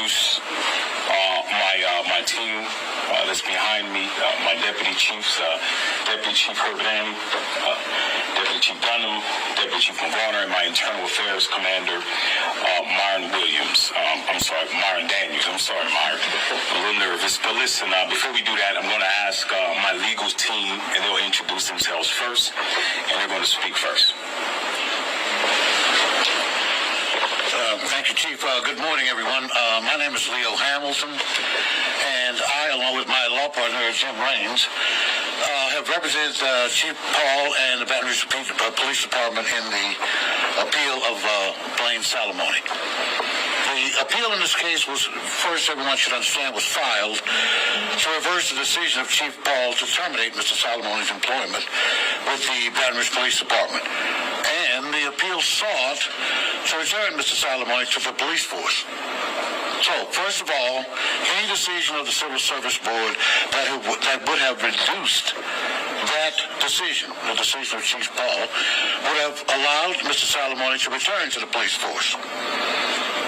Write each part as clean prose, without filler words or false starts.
introduce my team that's behind me, my deputy chiefs, Deputy Chief Herbertani, Deputy Chief Dunham, Deputy Chief McGarner, and my Internal Affairs Commander, Myron Daniels. I'm sorry, Myron. I'm a little nervous. But listen, before we do that, I'm going to ask my legals team, and they'll introduce themselves first, and they're going to speak first. Thank you, Chief. Good morning, everyone. My name is Leo Hamilton, and I, along with my law partner, Jim Raines, have represented Chief Paul and the Baton Rouge Police Department in the appeal of Blaine Salamoni. The appeal in this case was, first everyone should understand, was filed to reverse the decision of Chief Paul to terminate Mr. Salamoni's employment with the Baton Rouge Police Department. And the appeal sought to return Mr. Salamoni to the police force. So, first of all, any decision of the Civil Service Board that would have reduced that decision, the decision of Chief Paul, would have allowed Mr. Salamoni to return to the police force.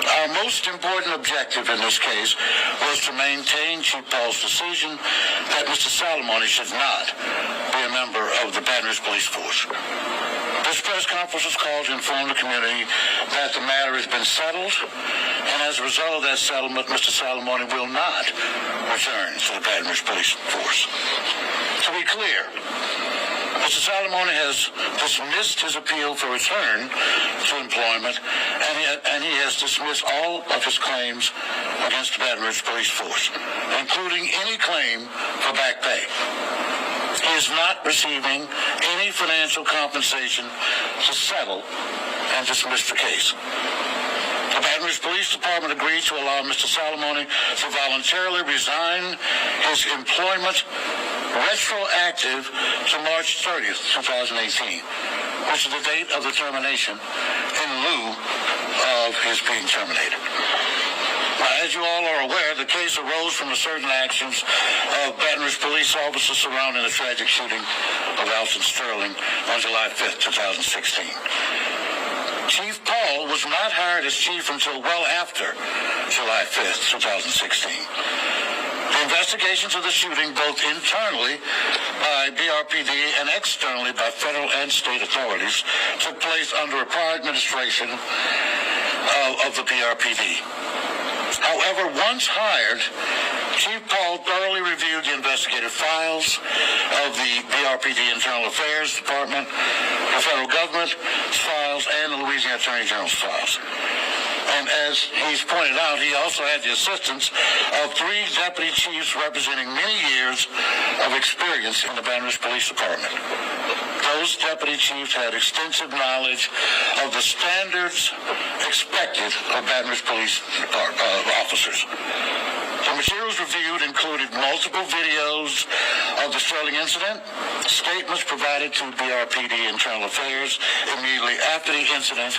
Our most important objective in this case was to maintain Chief Paul's decision that Mr. Salamoni should not be a member of the Baton Rouge Police Force. This press conference was called to inform the community that the matter has been settled, and as a result of that settlement, Mr. Salamoni will not return to the Baton Rouge Police Force. To be clear, Mr. Salamoni has dismissed his appeal for return to employment, and he has dismissed all of his claims against the Baton Rouge Police Force, including any claim for back pay. He is not receiving any financial compensation to settle and dismiss the case. The Baton Rouge Police Department agreed to allow Mr. Salamoni to voluntarily resign his employment retroactive to March 30th, 2018, which is the date of the termination in lieu of his being terminated. As you all are aware, the case arose from the certain actions of Baton Rouge police officers surrounding the tragic shooting of AltonSterling on July 5th, 2016. Chief Paul was not hired as chief until well after July 5th, 2016. The investigations of the shooting, both internally by BRPD and externally by federal and state authorities, took place under a prior administration of the BRPD. However, once hired, Chief Paul thoroughly reviewed the investigative files of the BRPD Internal Affairs Department, the federal government files, and the Louisiana Attorney General's files. And as he's pointed out, he also had the assistance of 3 deputy chiefs representing many years of experience in the Baton Rouge Police Department. Those deputy chiefs had extensive knowledge of the standards expected of Baton Rouge Police officers. The materials reviewed included multiple videos of the Sterling incident, statements provided to BRPD Internal Affairs immediately after the incident,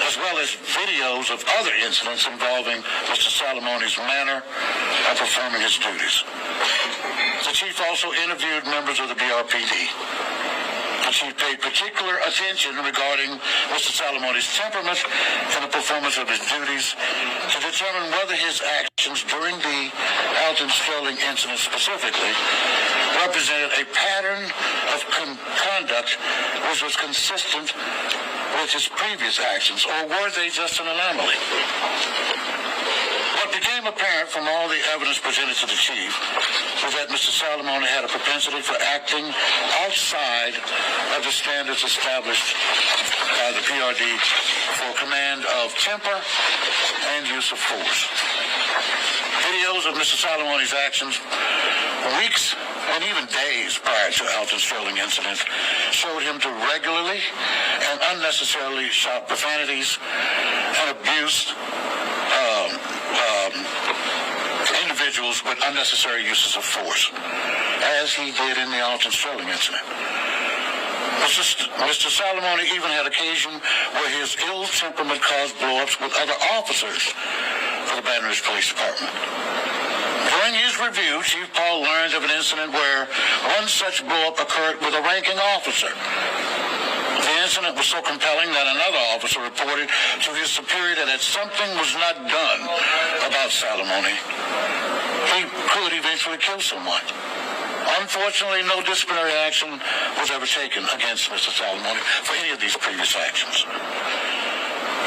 as well as videos of other incidents involving Mr. Salamoni's manner of performing his duties. The chief also interviewed members of the BRPD. The chief paid particular attention regarding Mr. Salamoni's temperament and the performance of his duties to determine whether his actions during the AltonSterling incident specifically represented a pattern of conduct which was consistent with his previous actions, or were they just an anomaly? What became apparent from all the evidence presented to the chief was that Mr. Salamoni had a propensity for acting outside of the standards established by the PRD for command of temper and use of force. Videos of Mr. Salamoni's actions weeks and even days prior to AltonSterling incident showed him to regularly and unnecessarily shout profanities and abuse individuals with unnecessary uses of force, as he did in the AltonSterling incident. Mr. Salamoni even had occasion where his ill temperament caused blow-ups with other officers of the Baton Rouge Police Department. During his review, Chief Paul learned of an incident where one such blow-up occurred with a ranking officer. The incident was so compelling that another officer reported to his superior that something was not done about Salamoni, he could eventually kill someone. Unfortunately, no disciplinary action was ever taken against Mr. Salamoni for any of these previous actions.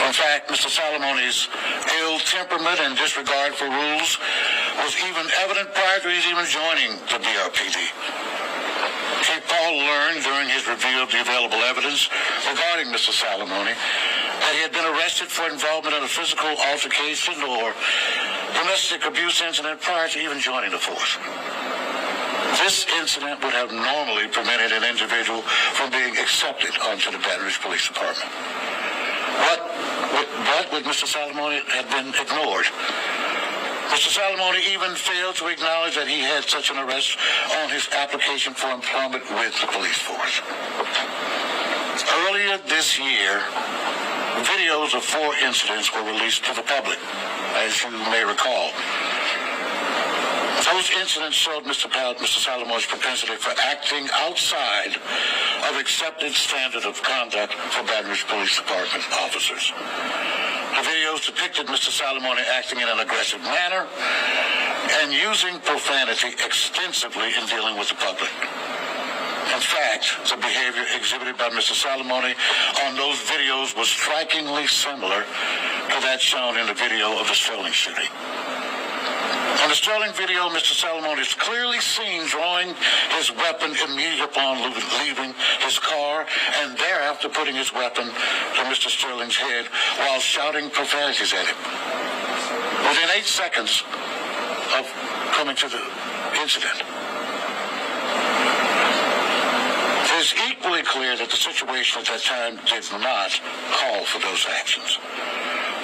In fact, Mr. Salamoni's ill temperament and disregard for rules was even evident prior to his even joining the BRPD. Chief Paul learned during his review of the available evidence regarding Mr. Salamoni that he had been arrested for involvement in a physical altercation or domestic abuse incident prior to even joining the force. This incident would have normally prevented an individual from being accepted onto the Baton Rouge Police Department. But with Mr. Salamoni had been ignored. Mr. Salamoni even failed to acknowledge that he had such an arrest on his application for employment with the police force. Earlier this year, videos of 4 incidents were released to the public, as you may recall. Those incidents showed Mr. Salamoni's propensity for acting outside of accepted standard of conduct for Baton Rouge Police Department officers. The videos depicted Mr. Salamoni acting in an aggressive manner and using profanity extensively in dealing with the public. In fact, the behavior exhibited by Mr. Salamoni on those videos was strikingly similar to that shown in the video of the Sterling shooting. In the Sterling video, Mr. Salamoni is clearly seen drawing his weapon immediately upon leaving his car and thereafter putting his weapon to Mr. Sterling's head while shouting profanities at him. Within 8 seconds of coming to the incident, it is equally clear that the situation at that time did not call for those actions.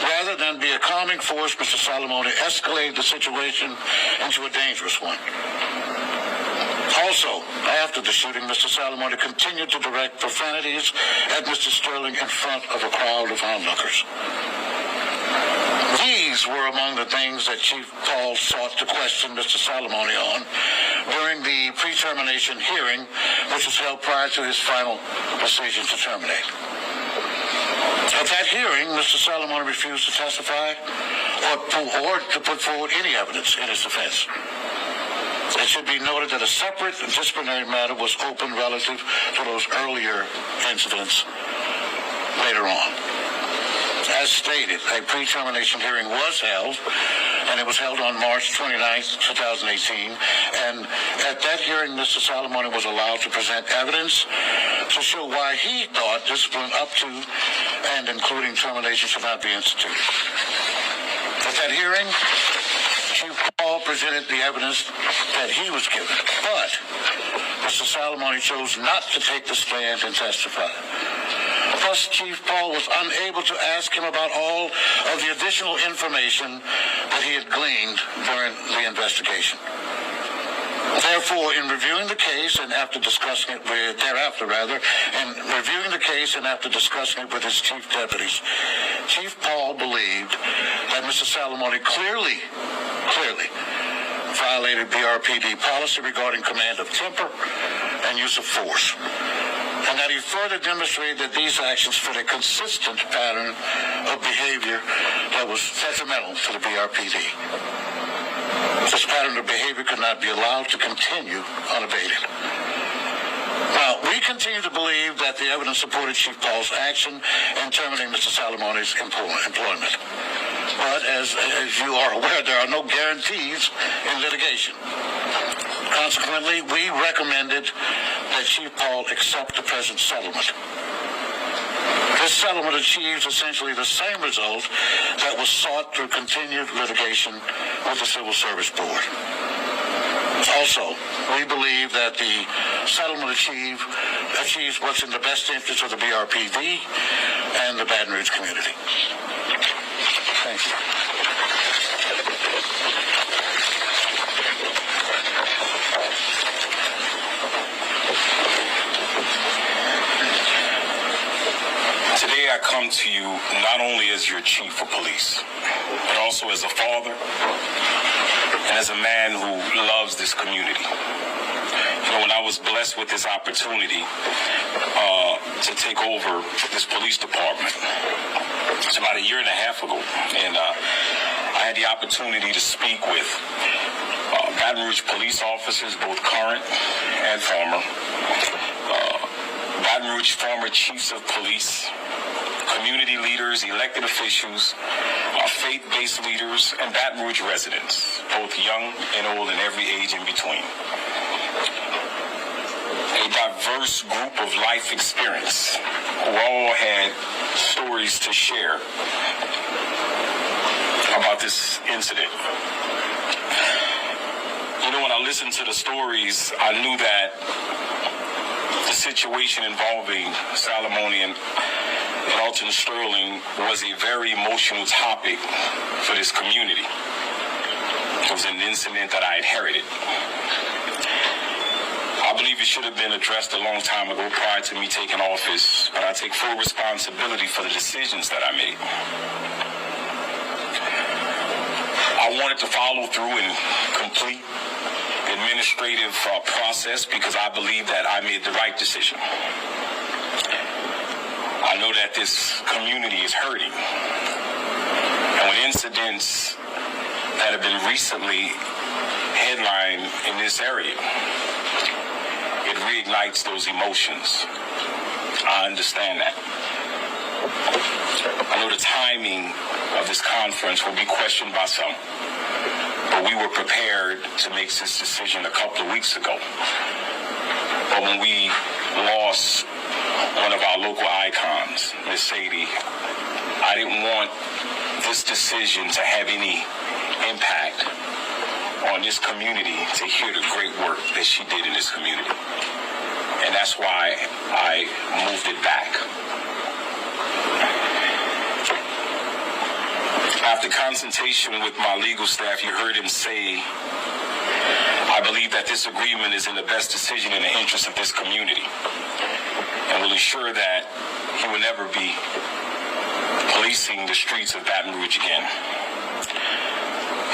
Rather than be a calming force, Mr. Salamoni escalated the situation into a dangerous one. Also, after the shooting, Mr. Salamoni continued to direct profanities at Mr. Sterling in front of a crowd of onlookers. These were among the things that Chief Paul sought to question Mr. Salamoni on during the pre-termination hearing, which was held prior to his final decision to terminate. At that hearing, Mr. Salamoni refused to testify or to put forward any evidence in his defense. It should be noted that a separate disciplinary matter was opened relative to those earlier incidents later on. As stated, a pre-termination hearing was held, and it was held on March 29th, 2018. And at that hearing, Mr. Salamoni was allowed to present evidence to show why he thought discipline up to and including termination should not be instituted. At that hearing, Chief Paul presented the evidence that he was given, but Mr. Salamoni chose not to take the stand and testify. Thus, Chief Paul was unable to ask him about all of the additional information that he had gleaned during the investigation. Therefore, in reviewing the case and after discussing it with, his chief deputies, Chief Paul believed that Mr. Salamoni clearly violated BRPD policy regarding command of temper and use of force, and that he further demonstrated that these actions fit a consistent pattern of behavior that was detrimental to the BRPD. This pattern of behavior could not be allowed to continue unabated. Now, we continue to believe that the evidence supported Chief Paul's action in terminating Mr. Salamoni's employment. But as you are aware, there are no guarantees in litigation. Consequently, we recommended that Chief Paul accept the present settlement. This settlement achieves essentially the same result that was sought through continued litigation with the Civil Service Board. Also, we believe that the settlement achieves what's in the best interest of the BRPD and the Baton Rouge community. Thank you. Today I come to you not only as your chief of police, but also as a father and as a man who loves this community. He When I was blessed with this opportunity to take over this police department, it's about a year and a half ago, and I had the opportunity to speak with Baton Rouge police officers, both current and former, Baton Rouge former chiefs of police, community leaders, elected officials, faith-based leaders, and Baton Rouge residents, both young and old and every age in between. A diverse group of life experience who all had stories to share about this incident. When I listened to the stories, I knew that the situation involving Salamoni and AltonSterling was a very emotional topic for this community. It was an incident that I inherited. I believe it should have been addressed a long time ago prior to me taking office, but I take full responsibility for the decisions that I made. I wanted to follow through and complete the administrative process because I believe that I made the right decision. I know that this community is hurting. And with incidents that have been recently headlined in this area, it reignites those emotions. I understand that. I know the timing of this conference will be questioned by some, but we were prepared to make this decision a couple of weeks ago. But when we lost one of our local icons, Miss Sadie, I didn't want this decision to have any impact on this community to hear the great work that she did in this community. And that's why I moved it back. After consultation with my legal staff, you heard him say, I believe that this agreement is in the best decision in the interest of this community and will ensure that he will never be policing the streets of Baton Rouge again.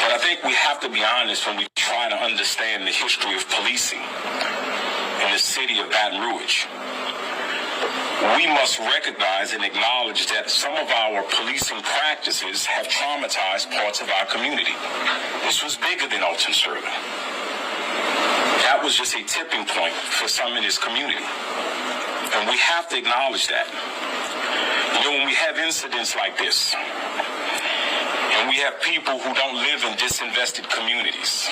But I think we have to be honest when we try to understand the history of policing in the city of Baton Rouge. We must recognize and acknowledge that some of our policing practices have traumatized parts of our community. This was bigger than AltonSterling. That was just a tipping point for some in this community. And we have to acknowledge that. When we have incidents like this, and we have people who don't live in disinvested communities,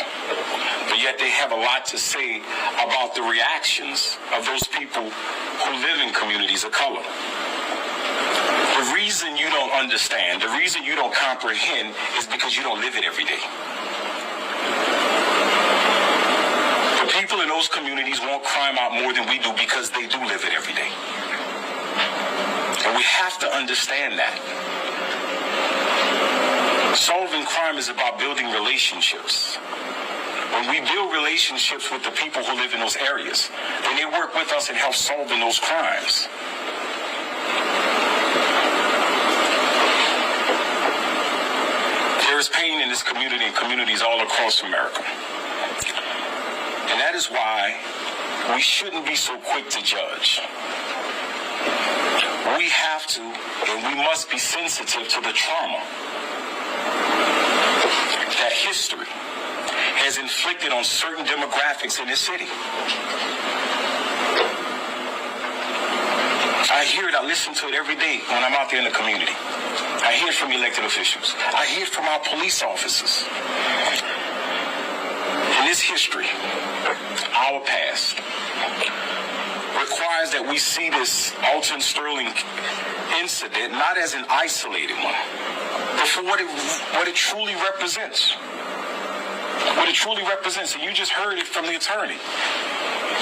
but yet they have a lot to say about the reactions of those people who live in communities of color. The reason you don't understand, the reason you don't comprehend is because you don't live it every day. The people in those communities want crime out more than we do because they do live it every day. And we have to understand that. Solving crime is about building relationships. When we build relationships with the people who live in those areas, then they work with us and help solving those crimes. There is pain in this community and communities all across America. And that is why we shouldn't be so quick to judge. We have to and we must be sensitive to the trauma that history has inflicted on certain demographics in this city. I hear it, I listen to it every day when I'm out there in the community. I hear it from elected officials. I hear it from our police officers. In this history, our past requires that we see this AltonSterling incident not as an isolated one, but for what it truly represents. What it truly represents, and you just heard it from the attorney.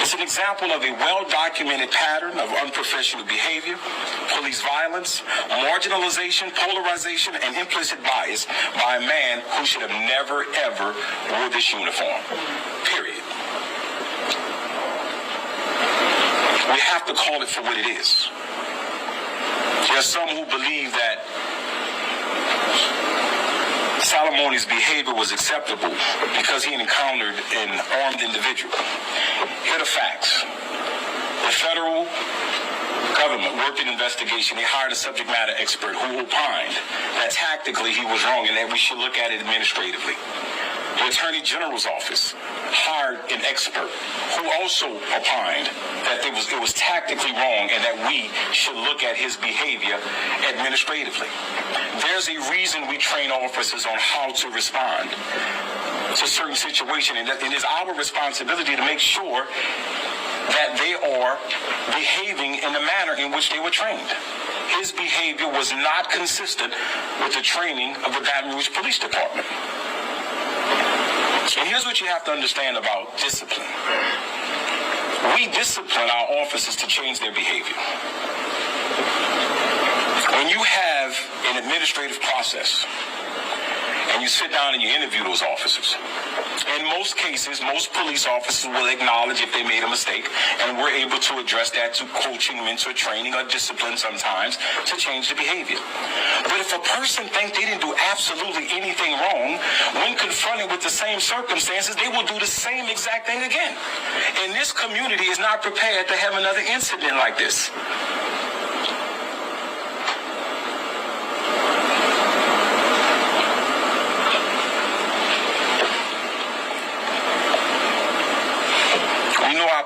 It's an example of a well-documented pattern of unprofessional behavior, police violence, marginalization, polarization, and implicit bias by a man who should have never, ever wore this uniform. Period. We have to call it for what it is. There are some who believe that Salamoni Salamoni's behavior was acceptable because he encountered an armed individual. Here are the facts. The federal government worked an investigation. They hired a subject matter expert who opined that tactically he was wrong and that we should look at it administratively. The Attorney General's office hired an expert who also opined that it was tactically wrong and that we should look at his behavior administratively. There's a reason we train officers on how to respond to certain situations, and it is our responsibility to make sure that they are behaving in the manner in which they were trained. His behavior was not consistent with the training of the Baton Rouge Police Department. And here's what you have to understand about discipline. We discipline our officers to change their behavior. When you have an administrative process and you sit down and you interview those officers, in most cases, most police officers will acknowledge if they made a mistake, and we're able to address that to coaching, mentor training, or discipline sometimes to change the behavior. But if a person thinks they didn't do absolutely anything wrong, when confronted with the same circumstances, they will do the same exact thing again. And this community is not prepared to have another incident like this.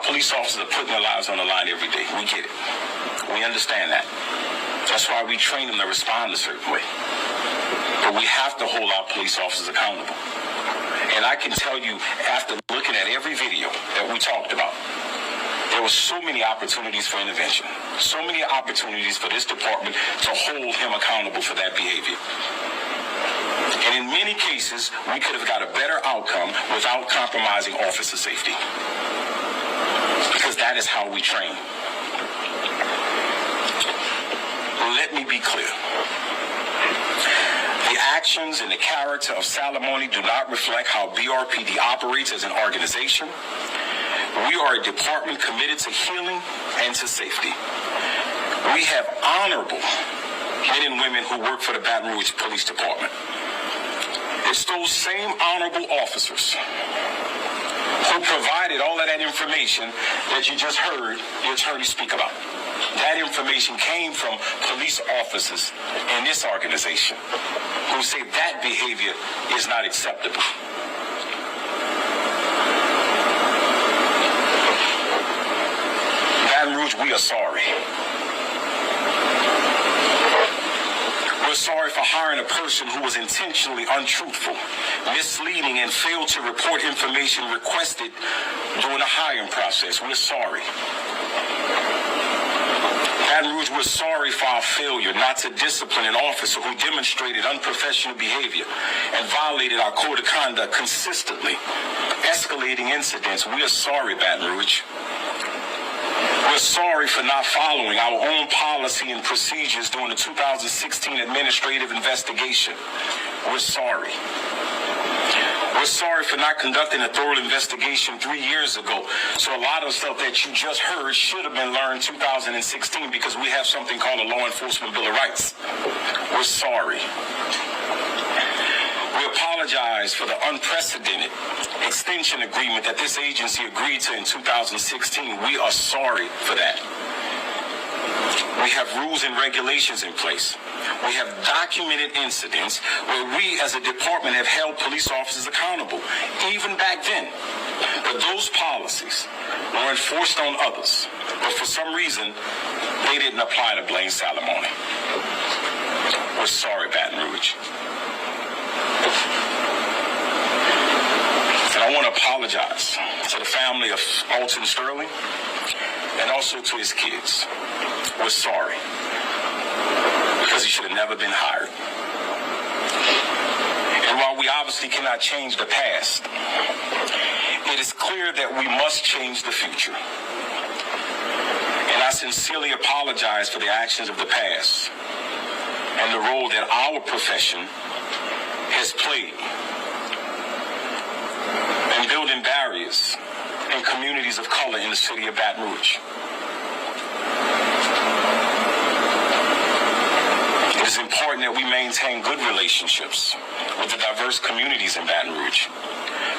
Police officers are putting their lives on the line every day. We get it. We understand that. That's why we train them to respond a certain way. But we have to hold our police officers accountable. And I can tell you, after looking at every video that we talked about, there were so many opportunities for intervention, so many opportunities for this department to hold him accountable for that behavior. And in many cases, we could have got a better outcome without compromising officer safety. Because that is how we train. Let me be clear. The actions and the character of Salamoni do not reflect how BRPD operates as an organization. We are a department committed to healing and to safety. We have honorable men and women who work for the Baton Rouge Police Department. It's those same honorable officers who provided all of that information that you just heard the attorney speak about. That information came from police officers in this organization who say that behavior is not acceptable. Baton Rouge, we are sorry. We're sorry for hiring a person who was intentionally untruthful, misleading, and failed to report information requested during the hiring process. We're sorry. Baton Rouge, we're sorry for our failure not to discipline an officer who demonstrated unprofessional behavior and violated our code of conduct consistently, escalating incidents. We are sorry, Baton Rouge. We're sorry for not following our own policy and procedures during the 2016 administrative investigation. We're sorry. We're sorry for not conducting a thorough investigation 3 years ago. So a lot of stuff that you just heard should have been learned 2016 because we have something called a Law Enforcement Bill of Rights. We're sorry. We apologize for the unprecedented extension agreement that this agency agreed to in 2016. We are sorry for that. We have rules and regulations in place. We have documented incidents where we as a department have held police officers accountable, even back then. But those policies were enforced on others. But for some reason, they didn't apply to Blaine Salamoni. We're sorry, Baton Rouge. And I want to apologize to the family of AltonSterling and also to his kids. We're sorry because he should have never been hired. And while we obviously cannot change the past, it is clear that we must change the future. And I sincerely apologize for the actions of the past and the role that our profession has played in building barriers in communities of color in the city of Baton Rouge. It is important important that we maintain good relationships with the diverse communities in Baton Rouge,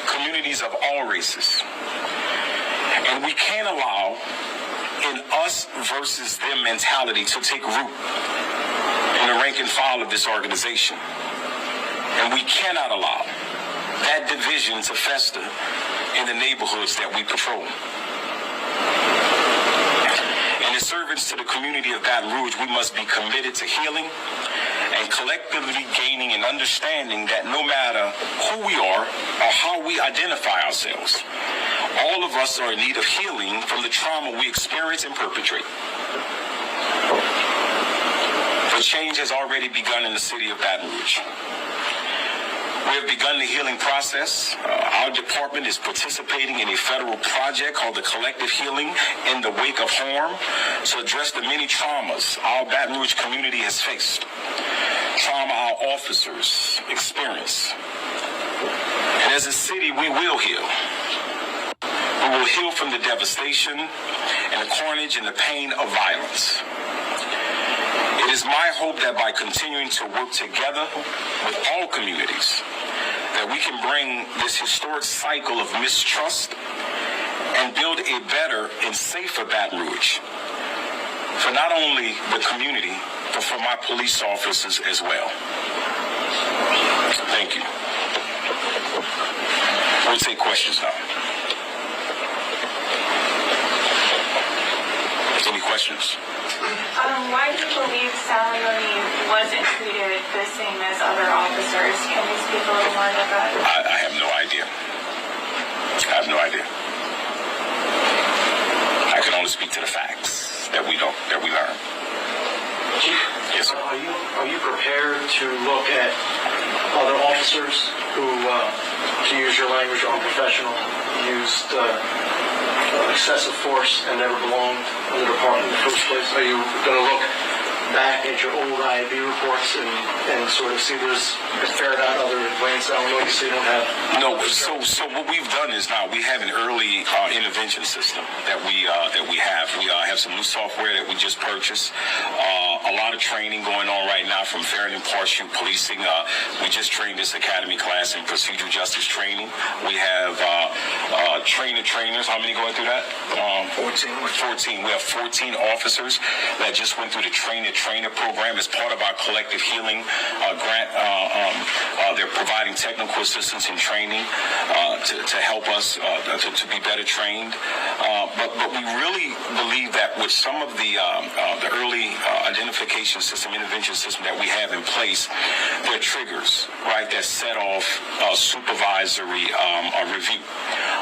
communities of all races. And we can't allow an us versus them mentality to take root in the rank and file of this organization. And we cannot allow that division to fester in the neighborhoods that we patrol. And as servants to the community of Baton Rouge, we must be committed to healing and collectively gaining an understanding that no matter who we are or how we identify ourselves, all of us are in need of healing from the trauma we experience and perpetrate. The change has already begun in the city of Baton Rouge. We have begun the healing process. Our department is participating in a federal project called the Collective Healing in the Wake of Harm to address the many traumas our Baton Rouge community has faced, trauma our officers experience. And as a city, we will heal. We will heal from the devastation and the carnage and the pain of violence. It is my hope that by continuing to work together with all communities, that we can bring this historic cycle of mistrust and build a better and safer Baton Rouge for not only the community, but for my police officers as well. Thank you. We'll take questions now. Any questions? Why do you believe Salamoni wasn't treated the same as other officers? Can you speak a little more about that? I have no idea. I have no idea. I can only speak to the facts that we learn. Chief, yes, sir. Are you prepared to look at other officers who, to use your language, are unprofessional, used excessive force and never belonged in the department in the first place? Are you going to look back at your old IAB reports and sort of see there's ferret out other Blaine Salamoni so you don't have... No, so what we've done is now we have an early intervention system that we have. We have some new software that we just purchased. A lot of training going on right now from fair and impartial policing. We just trained this academy class in procedural justice training. We have trainers. How many going through that? 14. We have 14 officers that just went through the trainer program as part of our collective healing grant. They're providing technical assistance and training to help us to be better trained. But we really believe that with some of the early identification system, intervention system that we have in place, there are triggers, right, that set off supervisory review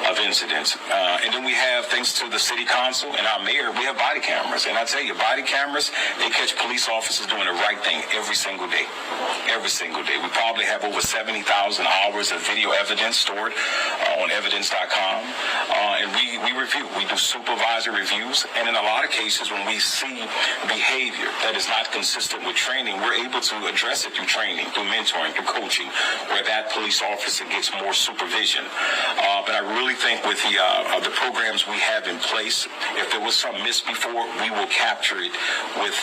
of incidents. And then we have, thanks to the city council and our mayor, we have body cameras. And I tell you, body cameras, they catch police officers doing the right thing every single day. Every single day. We probably have over 70,000 hours of video evidence stored on evidence.com. And we review. We do supervisory reviews. And in a lot of cases, when we see behavior that is not consistent with training, we're able to address it through training, through mentoring, through coaching, where that police officer gets more supervision. But I really think with the programs we have in place, if there was some missed before, we will capture it with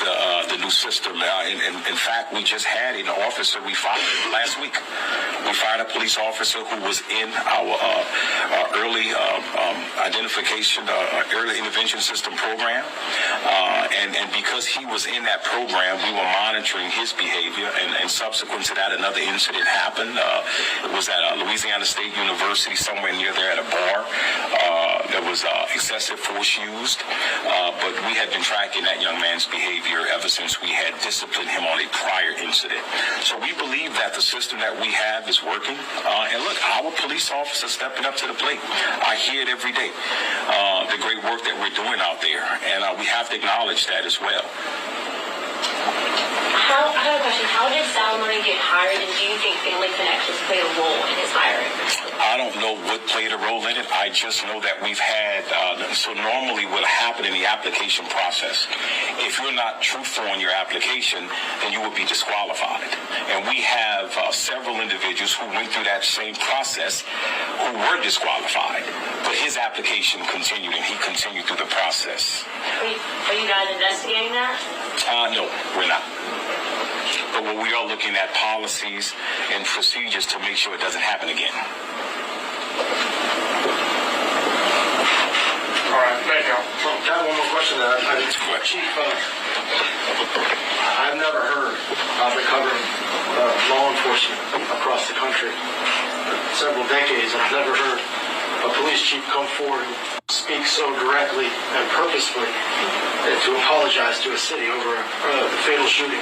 the new system. In fact, we just had an officer we fired last week. We fired a police officer who was in our early identification, early intervention system program. And because he was in that program, we were monitoring his behavior. And subsequent to that, another incident happened. It was at Louisiana State University, somewhere near there at a bar. There was excessive force used. But we had been tracking that young man's behavior ever since we had disciplined him on a prior incident. So we believe that the system that we have is working. And look, our police officers stepping up to the plate. I hear it every day, the great work that we're doing out there. And we have to acknowledge that as well. I have a question. How did Salamoni get hired, and do you think family connections played a role in his hiring? I don't know what played a role in it. I just know that we've had, so normally what happened in the application process, if you're not truthful in your application, then you will be disqualified. And we have several individuals who went through that same process who were disqualified. But his application continued, and he continued through the process. Are you guys investigating that? No, we're not. But we are looking at policies and procedures to make sure it doesn't happen again. All right, thank you. So, I have one more question. Chief, I've never heard, I've been covering law enforcement across the country for several decades, and I've never heard a police chief come forward and speak so directly and purposefully to apologize to a city over the fatal shooting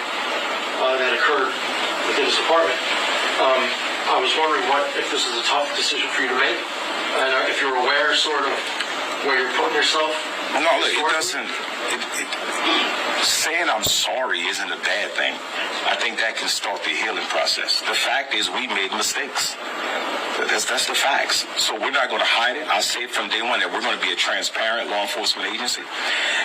that occurred within his department. I was wondering if this is a tough decision for you to make, and if you're aware sort of where you're putting yourself. No, look, it doesn't. Saying I'm sorry isn't a bad thing. I think that can start the healing process. The fact is we made mistakes. That's the facts. So we're not going to hide it. I say it from day one that we're going to be a transparent law enforcement agency.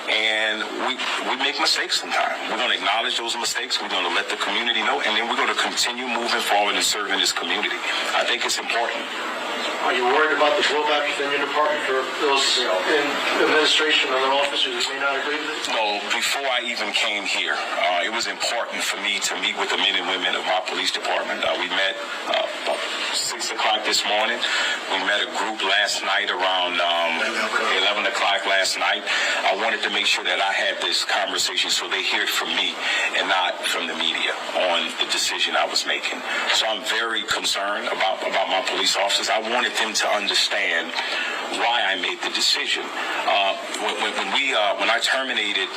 And we make mistakes sometimes. We're going to acknowledge those mistakes. We're going to let the community know. And then we're going to continue moving forward and serving this community. I think it's important. Are you worried about the blowback within your department for those in administration and other officers who may not agree with it? No, before I even came here, it was important for me to meet with the men and women of my police department. We met about 6 o'clock this morning. We met a group last night around 11 o'clock last night. I wanted to make sure that I had this conversation so they hear it from me and not from the media on the decision I was making. So I'm very concerned about my police officers. I wanted them to understand why I made the decision. When I terminated